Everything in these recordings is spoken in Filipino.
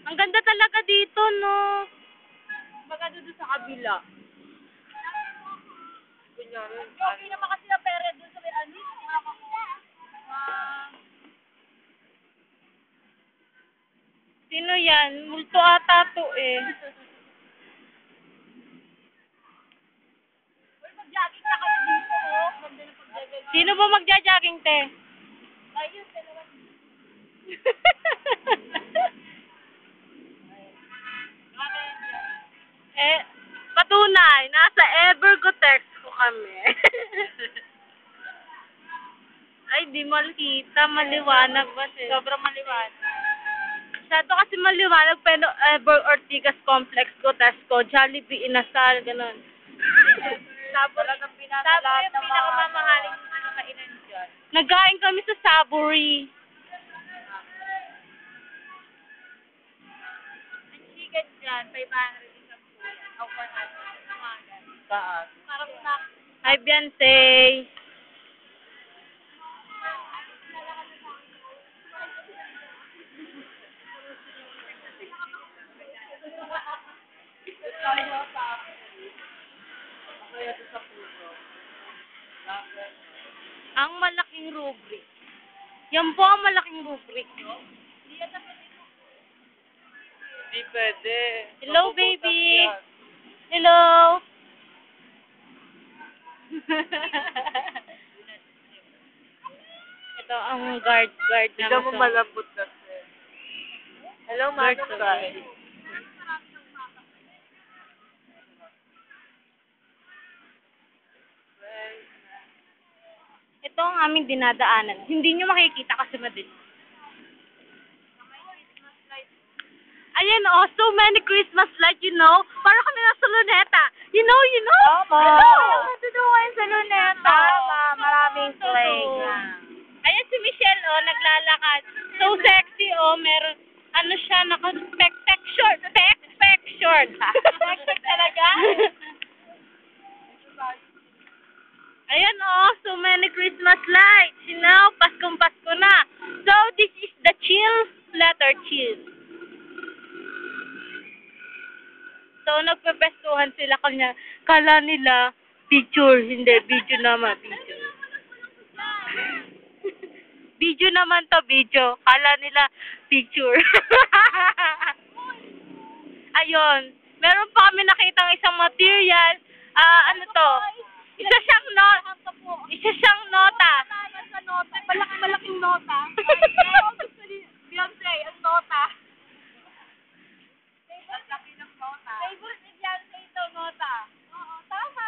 Ang ganda talaga dito, no? Maganda doon sa kabila. Kunyari. Okay naman kasi na pere doon sa may anis. Sino yan? Multo ata to eh. Uy, mag-jogging na kayo dito, oh. Ganda na pag-jogging. Sino ba magja-jogging, te? Ayun, dalawa. Eh, patunay, nasa Evergotex ko kami. Ay, di makita, maliwanag ba siya? Sobrang maliwanag. Masyado kasi maliwanag, pero Ever Ortigas Complex, Gotesco, Jollibee, Inasal, ganun. Sabor ang pinakalahat ng pinakamamahaling kainan dyan. Nagkain kami sa Savory. Ang chicken dyan, 500 isang buwan. O 100 umagan. Saan? Parang snack. Hi, Beyonce. Kaya doon sa puso. Ang malaking rubric. Yan po ang malaking rubric. Hindi pwede. Hello, Mapuputas baby. yan. Hello. Ito ang guard Tignan namin mo sa- malambot kasi. Hello, Guard Manong sa- Kai. Ito ang aming dinadaanan. Hindi nyo makikita kasi madilim. Ayan, oh, so many Christmas lights, you know. Parang kami nasa Luneta. You know? Tama. Hello. Tutukan sa luneta. Tama. Maraming playground. Ayan si Michelle, oh, naglalakad. So sexy, oh, meron, ano siya, naka-spec short. Spec short. Spec talaga? Ayan, oh, so many Christmas lights, you know, Paskong Pasko na. So, this is the chill, letter chill. So, nagpepestuhan sila kanya. Kala nila, picture, hindi, video naman, video. Video naman to, video. Kala nila, picture. Ayun, meron pa kami nakitang isang material. Ano to? Isa siyang nota. Sa nota. Malaking nota. Beyonce, ang nota. Ang laki ng nota. Favorite ni Beyonce ito, nota. Oo, tama.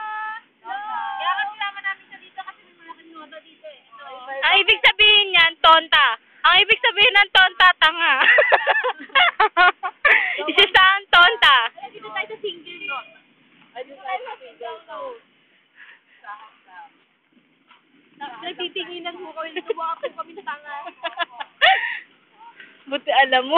Kaya kasi naman namin siya dito kasi may malaking nota dito eh. Ito. Ang ibig sabihin niyan, tonta. Ang ibig sabihin ng tonta, tanga. Isa siyang tonta. Dito tayo sa single note. Ayun tayo sa single note. Nagtitinginan mo kami, nagawa ako kami tanga. Buti alam mo.